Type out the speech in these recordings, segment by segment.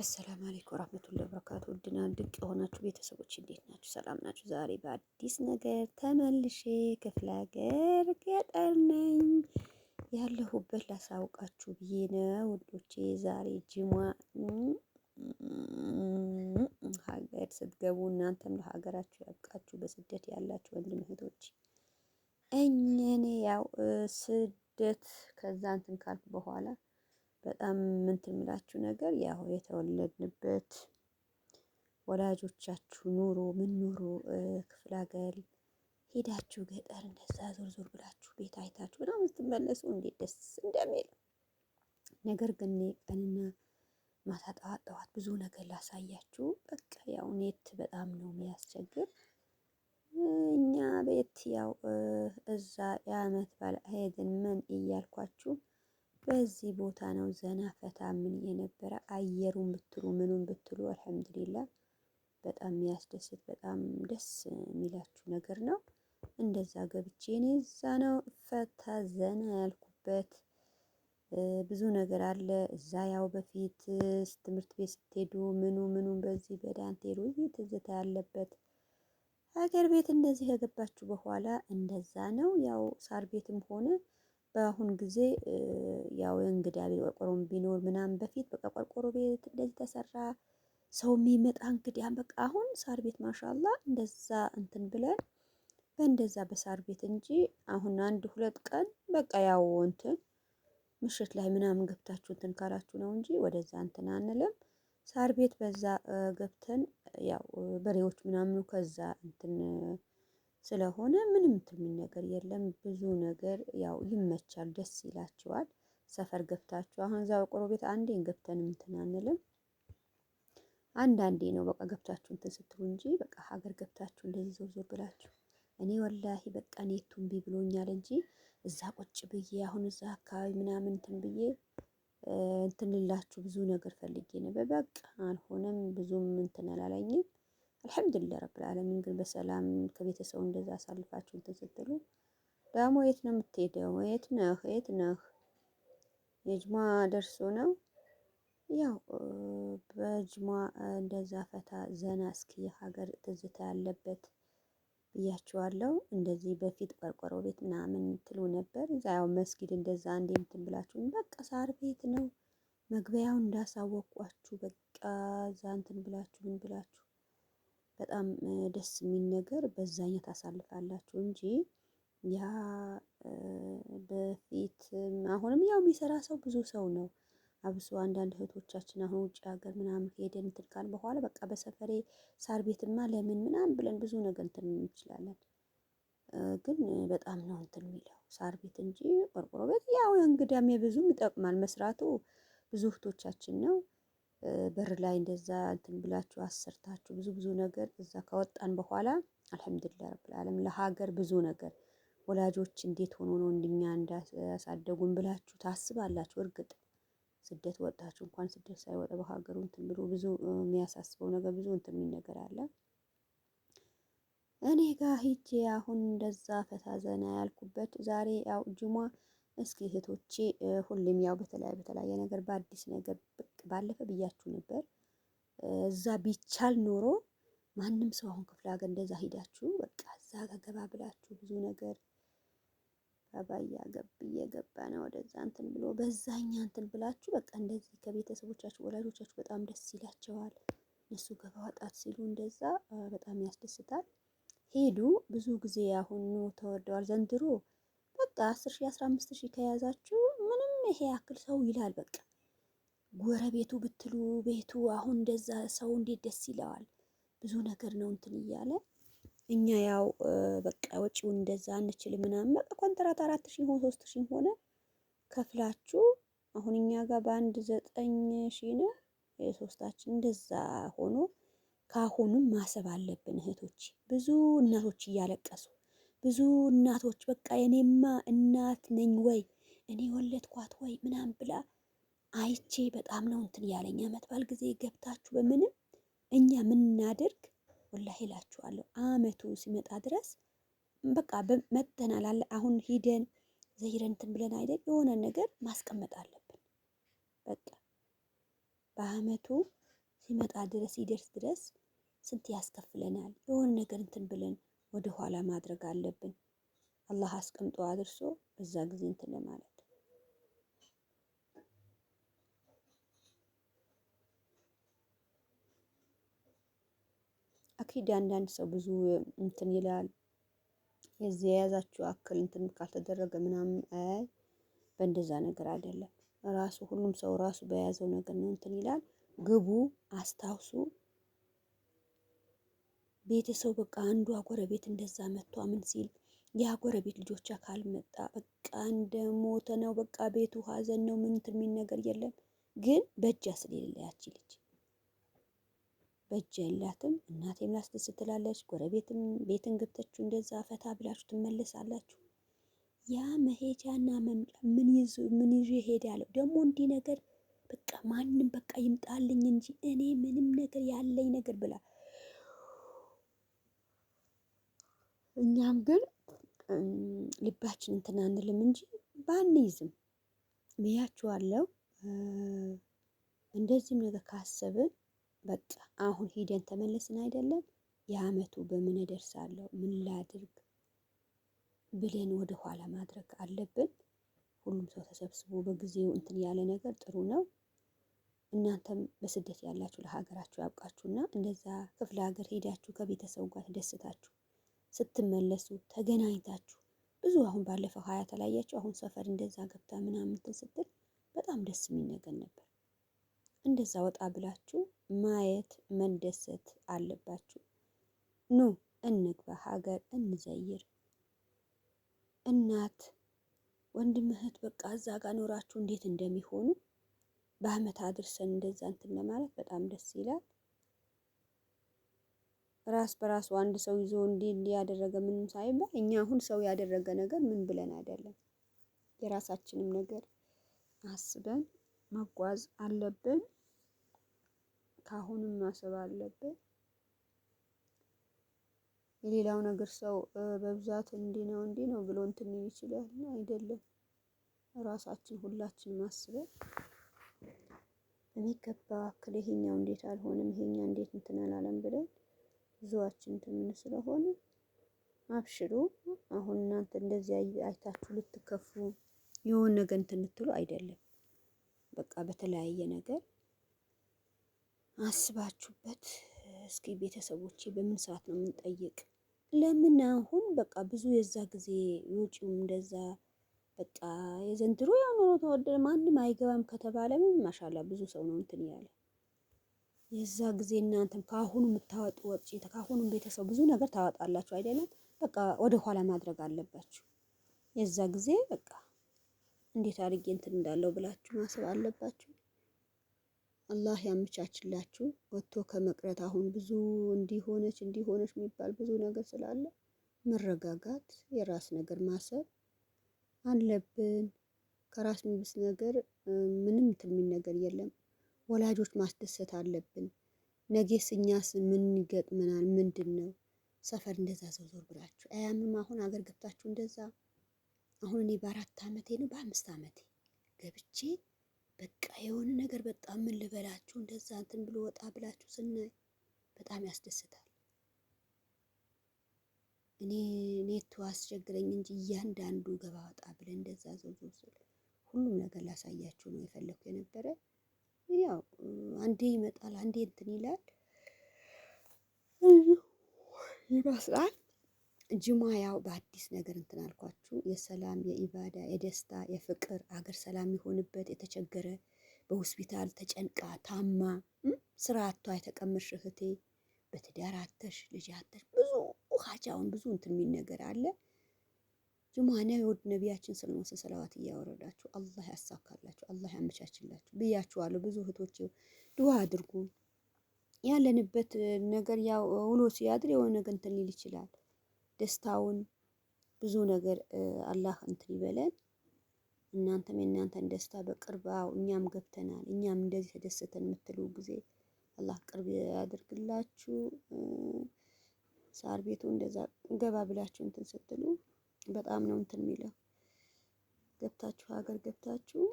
አሰላሙ አለይኩም ወራህመቱላሂ ወበረካቱ። ውድና ድንቅ የሆናችሁ ቤተሰቦች እንዴት ናችሁ? ሰላም ናችሁ? ዛሬ በአዲስ ነገር ተመልሼ ክፍለ ሀገር ገጠር ነኝ ያለሁበት ላሳውቃችሁ ብዬ ነው ውዶቼ። ዛሬ ጅማ ሀገር ስትገቡ እናንተም ለሀገራችሁ ያብቃችሁ። በስደት ያላችሁ ወንድም እህቶች እኔ ያው ስደት ከዛ እንትን ካልኩ በኋላ በጣም እንትን የምላችሁ ነገር ያው የተወለድንበት ወላጆቻችሁ ኑሮ ምን ኑሮ ክፍለ ሀገር ሄዳችሁ ገጠር እንደዛ ዞር ዞር ብላችሁ ቤት አይታችሁ ምናምን ስትመለሱ እንዴት ደስ እንደሚል። ነገር ግን ቀንና ማታ ጠዋት ጠዋት ብዙ ነገር ላሳያችሁ። በቃ ያው ኔት በጣም ነው የሚያስቸግር። እኛ ቤት ያው እዛ የአመት በዓል ሄድን ምን እያልኳችሁ በዚህ ቦታ ነው ዘና ፈታ ምን የነበረ። አየሩን ብትሉ ምኑን ብትሉ አልሐምዱሊላህ በጣም የሚያስደስት በጣም ደስ የሚላችሁ ነገር ነው። እንደዛ ገብቼ እኔ እዛ ነው ፈታ ዘና ያልኩበት። ብዙ ነገር አለ እዛ ያው በፊት ትምህርት ቤት ስትሄዱ ምኑን በዚህ በዳንቴሉ ትዝታ ያለበት ሀገር ቤት እንደዚህ ከገባችሁ በኋላ እንደዛ ነው። ያው ሳር ቤትም ሆነ በአሁን ጊዜ ያው እንግዳ ቤት ቆርቆሮም ቢኖር ምናምን በፊት በቃ ቆርቆሮ ቤት እንደዚህ ተሰራ ሰው የሚመጣ እንግዲህ በቃ አሁን ሳር ቤት ማሻአላ እንደዛ እንትን ብለን በእንደዛ በሳር ቤት እንጂ አሁን አንድ ሁለት ቀን በቃ ያው እንትን ምሽት ላይ ምናምን ገብታችሁ እንትን ካላችሁ ነው እንጂ ወደዛ እንትን አንልም። ሳር ቤት በዛ ገብተን ያው በሬዎች ምናምኑ ከዛ እንትን ስለሆነ ምንም እንትን የሚል ነገር የለም። ብዙ ነገር ያው ይመቻል፣ ደስ ይላችኋል። ሰፈር ገብታችሁ አሁን እዛ ቆርቆሮ ቤት አንዴን ገብተን እንትን አንልም። አንዳንዴ ነው በቃ ገብታችሁ እንትን ስትሉ እንጂ በቃ ሀገር ገብታችሁ እንደዚህ ዞር ዞር ብላችሁ እኔ ወላሂ በቃ ኔቱ እምቢ ብሎኛል እንጂ እዛ ቁጭ ብዬ አሁን እዛ አካባቢ ምናምን እንትን ብዬ እንትን ልላችሁ ብዙ ነገር ፈልጌ ነበር። በቃ አልሆነም፣ ብዙም እንትን አላለኝም። አልሐምዱሊላህ ረብል ዓለሚን ግን በሰላም ከቤተሰቡ እንደዛ አሳልፋችሁ እንትን ስትሉ ደግሞ የት ነው የምትሄደው? የት ነህ? የጅማ ደርሶ ነው ያው በጅማ እንደዛ ፈታ ዘና እስኪ ሀገር ትዝታ ያለበት ብያችኋለሁ። እንደዚህ በፊት ቆርቆሮ ቤት ምናምን ትሉ ነበር። እዛ ያው መስጊድ እንደዛ አንዴ እንትን ብላችሁ በቃ ሳር ቤት ነው መግቢያው እንዳሳወቅኳችሁ በቃ እዛ እንትን ብላችሁ ምን ብላችሁ በጣም ደስ የሚል ነገር በዛኛው ታሳልፋላችሁ እንጂ ያ በፊት አሁንም ያው የሚሰራ ሰው ብዙ ሰው ነው። አብሶ አንዳንድ እህቶቻችን አሁን ውጭ ሀገር ምናምን ሄደን እንትን ካልን በኋላ በቃ በሰፈሬ ሳር ቤትማ ለምን ምናምን ብለን ብዙ ነገር እንትን እንችላለን። ግን በጣም ነው እንትን የሚለው ሳር ቤት እንጂ ቆርቆሮ ቤት ያው እንግዳም የብዙም ይጠቅማል መስራቱ ብዙ እህቶቻችን ነው። በር ላይ እንደዛ እንትን ብላችሁ አሰርታችሁ ብዙ ነገር እዛ ካወጣን በኋላ አልሐምዱሊላህ ረብል ዓለሚን ለሀገር ብዙ ነገር ወላጆች እንዴት ሆኖ ነው እንደኛ እንዳሳደጉን ብላችሁ ታስባላችሁ። እርግጥ ስደት ወጣችሁ እንኳን ስደት ሳይወጣ በሀገሩ እንትን ብሎ ብዙ የሚያሳስበው ነገር ብዙ እንትን የሚል ነገር አለ። እኔ ጋር ሂጄ አሁን እንደዛ ፈታ ዘና ያልኩበት ዛሬ ያው ጁማ እስኪ እህቶቼ ሁሌም ያው በተለያየ ነገር በአዲስ ነገር ብቅ ባለፈ ብያችሁ ነበር። እዛ ቢቻል ኖሮ ማንም ሰው አሁን ክፍለ ሀገር እንደዛ ሂዳችሁ በቃ እዛ ጋር ገባ ብላችሁ ብዙ ነገር አባያ እየገባ ነው ወደዛ እንትን ብሎ በዛኛ እንትን ብላችሁ በቃ እንደዚህ ከቤተሰቦቻችሁ ወላጆቻችሁ በጣም ደስ ይላቸዋል። እነሱ ገባ ወጣት ሲሉ እንደዛ በጣም ያስደስታል። ሄዱ ብዙ ጊዜ አሁን ተወደዋል ዘንድሮ በቃ 10,000 15,000 ከያዛችሁ ምንም ይሄ ያክል ሰው ይላል። በቃ ጎረቤቱ ብትሉ ቤቱ አሁን እንደዛ ሰው እንዴት ደስ ይለዋል። ብዙ ነገር ነው እንትን እያለ እኛ ያው በቃ ወጪውን እንደዛ አንችልም ምናምን በቃ ኮንትራት 4,000 ሆነ 3,000 ሆነ ከፍላችሁ አሁን እኛ ጋር በአንድ 9,000 ነው የሶስታችን እንደዛ ሆኖ ካሁኑም ማሰብ አለብን እህቶች። ብዙ እናቶች እያለቀሱ ብዙ እናቶች በቃ የኔማ እናት ነኝ ወይ እኔ ወለድኳት ወይ ምናምን ብላ አይቼ በጣም ነው እንትን ያለኝ። አመት በዓል ጊዜ ገብታችሁ በምንም እኛ ምን እናድርግ ወላሂ እላችኋለሁ። አመቱ ሲመጣ ድረስ በቃ መተናል አለ አሁን ሂደን ዘይረን እንትን ብለን አይደል የሆነ ነገር ማስቀመጥ አለብን። በቃ በአመቱ ሲመጣ ድረስ ሲደርስ ድረስ ስንት ያስከፍለናል። የሆነ ነገር እንትን ብለን ወደ ኋላ ማድረግ አለብን። አላህ አስቀምጦ አድርሶ በዛ ጊዜ እንትን ለማለት አኪድ አንዳንድ ሰው ብዙ እንትን ይላል። የዚህ የያዛችሁ አክል እንትን ካልተደረገ ምናምን አይ በእንደዛ ነገር አይደለም። ራሱ ሁሉም ሰው ራሱ በያዘው ነገር ነው እንትን ይላል። ግቡ፣ አስታውሱ። ቤተሰብ በቃ አንዷ ጎረቤት እንደዛ መጥቷ ምን ሲል ያ ጎረቤት ልጆቿ ካልመጣ በቃ እንደሞተ ነው። በቃ ቤቱ ሀዘን ነው። ምን እንትን የሚል ነገር የለም። ግን በእጃ ስለሌለ ያቺ ልጅ በእጅ የላትም። እናቴም ላስደስት ትላለች። ጎረቤትም ቤትን ገብታችሁ እንደዛ ፈታ ብላችሁ ትመለሳላችሁ። ያ መሄጃና መምጫ ምን ይዤ ሄዳለሁ ደግሞ እንዲህ ነገር በቃ ማንም በቃ ይምጣልኝ እንጂ እኔ ምንም ነገር ያለኝ ነገር ብላ እኛም ግን ልባችን እንትን አንልም እንጂ ባንይዝም ብያችኋለሁ። እንደዚህም ነገር ካሰብን በቃ አሁን ሂደን ተመለስን አይደለም የአመቱ በምን እደርሳለሁ ምን ላድርግ ብለን ወደ ኋላ ማድረግ አለብን። ሁሉም ሰው ተሰብስቦ በጊዜው እንትን ያለ ነገር ጥሩ ነው። እናንተም በስደት ያላችሁ ለሀገራችሁ ያብቃችሁና እንደዛ ክፍለ ሀገር ሄዳችሁ ከቤተሰቡ ጋር ተደስታችሁ ስትመለሱ ተገናኝታችሁ ብዙ አሁን ባለፈው ሀያ ተለያያችሁ አሁን ሰፈር እንደዛ ገብታ ምናምን ስትል በጣም ደስ የሚል ነገር ነበር። እንደዛ ወጣ ብላችሁ ማየት መደሰት አለባችሁ። ኑ እንግባ፣ ሀገር እንዘይር። እናት ወንድም እህት በቃ እዛ ጋር ኖራችሁ እንዴት እንደሚሆኑ በአመት አድርሰን እንደዛ እንትን ለማለት በጣም ደስ ይላል። ራስ በራሱ አንድ ሰው ይዞ እንዲህ ያደረገ ምንም ሳይባል እኛ አሁን ሰው ያደረገ ነገር ምን ብለን አይደለም። የራሳችንም ነገር አስበን መጓዝ አለብን። ካሁንም ማሰብ አለብን። የሌላው ነገር ሰው በብዛት እንዲህ ነው ብሎ እንትን ይችላል አይደለም። ራሳችን ሁላችን ማስበን በሚገባ አክል ይሄኛው እንዴት አልሆነም ይሄኛ እንዴት እንትን አላለም ብለን ብዙዋችን እንትን ስለሆነ አብሽሩ። አሁን እናንተ እንደዚህ አይታችሁ ልትከፉ የሆነ ነገር እንትን ልትሉ አይደለም። በቃ በተለያየ ነገር አስባችሁበት እስኪ ቤተሰቦቼ በምን ሰዓት ነው የምንጠይቅ? ለምን አሁን በቃ ብዙ የዛ ጊዜ ወጪውም እንደዛ በቃ የዘንድሮ ያው ኑሮ ተወደደ ማንም አይገባም ከተባለ ምን ማሻላ ብዙ ሰው ነው እንትን ያለ። የዛ ጊዜ እናንተም ካሁኑ የምታወጡ ወጪ ካሁኑ ቤተሰብ ብዙ ነገር ታወጣላችሁ አይደለም። በቃ ወደ ኋላ ማድረግ አለባችሁ። የዛ ጊዜ በቃ እንዴት አድርጌ እንትን እንዳለው ብላችሁ ማሰብ አለባችሁ። አላህ ያመቻችላችሁ። ወጥቶ ከመቅረት አሁን ብዙ እንዲሆነች የሚባል ብዙ ነገር ስላለ መረጋጋት፣ የራስ ነገር ማሰብ አለብን። ከራስ የሚብስ ነገር ምንም እንትን የሚል ነገር የለም። ወላጆች ማስደሰት አለብን። ነገስ እኛስ ምን ይገጥመናል? ምንድን ነው ሰፈር እንደዛ ዞር ብላችሁ አያምም? አሁን አገር ገብታችሁ እንደዛ አሁን እኔ በ4 አመቴ ነው በ5 አመቴ ገብቼ በቃ የሆነ ነገር በጣም ምን ልበላችሁ እንደዛ እንትን ብሎ ወጣ ብላችሁ ስናይ በጣም ያስደስታል። እኔ ኔቱ አስቸግረኝ እንጂ እያንዳንዱ ገባ ወጣ ብለን እንደዛ ዞር ሁሉም ነገር ላሳያችሁ ነው የፈለኩ የነበረ። ያው አንዴ ይመጣል አንዴ እንትን ይላል ይመስላል። ጅማ ያው በአዲስ ነገር እንትን አልኳችሁ። የሰላም የኢባዳ የደስታ የፍቅር አገር ሰላም የሆንበት የተቸገረ በሆስፒታል ተጨንቃ ታማ ስራ አጥቷ የተቀመጥሽ እህቴ በትዳር አተሽ ልጅ አተሽ ብዙ ሀጃውን ብዙ እንትን የሚል ነገር አለ። ጁማና የወድ ነቢያችን ሰለዋት እያወረዳችሁ አላህ ያሳካላችሁ፣ አላህ ያመቻችላችሁ ብያችኋለሁ። ብዙ እህቶቼ ዱዓ አድርጉ። ያለንበት ነገር ያው ውሎ ሲያድር የሆነ ነገር እንትን ሊል ይችላል። ደስታውን ብዙ ነገር አላህ እንትን ይበለን። እናንተም የእናንተን ደስታ በቅርባው እኛም ገብተናል እኛም እንደዚህ ተደስተን የምትሉ ጊዜ አላህ ቅርብ ያድርግላችሁ። ሳር ቤቱ እንደዛ ገባ ብላችሁ እንትን ስትሉ በጣም ነው እንትን የሚለው። ገብታችሁ ሀገር ገብታችሁ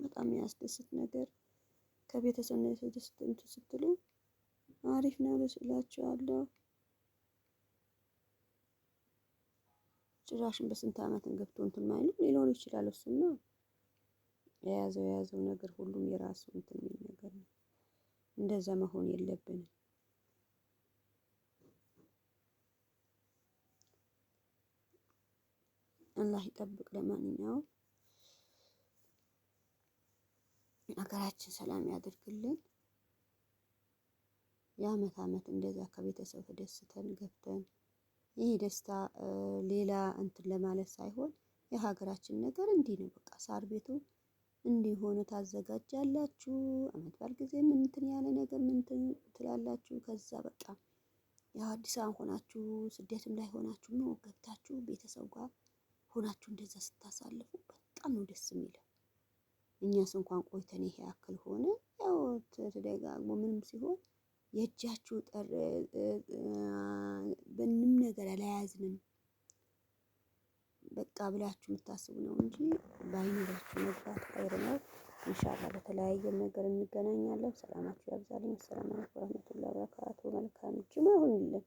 በጣም የሚያስደስት ነገር ከቤተሰብ ነው ስድስት እንትን ስትሉ አሪፍ ነው እላችኋለሁ። ጭራሽን በስንት ዓመትን ገብቶ እንትን ማይሉ ሊኖር ይችላል። እሱማ የያዘው ነገር ሁሉም የራሱ እንትን የሚል ነገር ነው። እንደዛ መሆን የለብንም። አላህ ይጠብቅ። ለማንኛውም ሀገራችን ሰላም ያድርግልን። የአመት አመት እንደዛ ከቤተሰብ ተደስተን ገብተን ይሄ ደስታ ሌላ እንትን ለማለት ሳይሆን የሀገራችን ነገር እንዲህ ነው። በቃ ሳር ቤቱ እንዲህ ሆነ ታዘጋጃላችሁ። አመት በዓል ጊዜ ምን እንትን ያለ ነገር ምን ትላላችሁ። ከዛ በቃ ያው አዲስ አበባ ሆናችሁ ስደትም ላይ ሆናችሁ ነው ገብታችሁ ቤተሰብ ጋር ሆናችሁ እንደዛ ስታሳልፉ በጣም ነው ደስ የሚለው። እኛስ እንኳን ቆይተን ይሄ ያክል ሆነ ያው ተደጋግሞ ምንም ሲሆን የእጃችሁ ምንም ነገር አልያዝንም በቃ ብላችሁ የምታስቡ ነው እንጂ ባይኖራችሁ መግባት ኸይር ነው። ኢንሻአላህ በተለያየ ነገር እንገናኛለን። ሰላማችሁ ያብዛልኝ። ሰላም አለይኩም ወራህመቱላሂ ወበረካቱ። መልካም ጁማ ይሁንልን።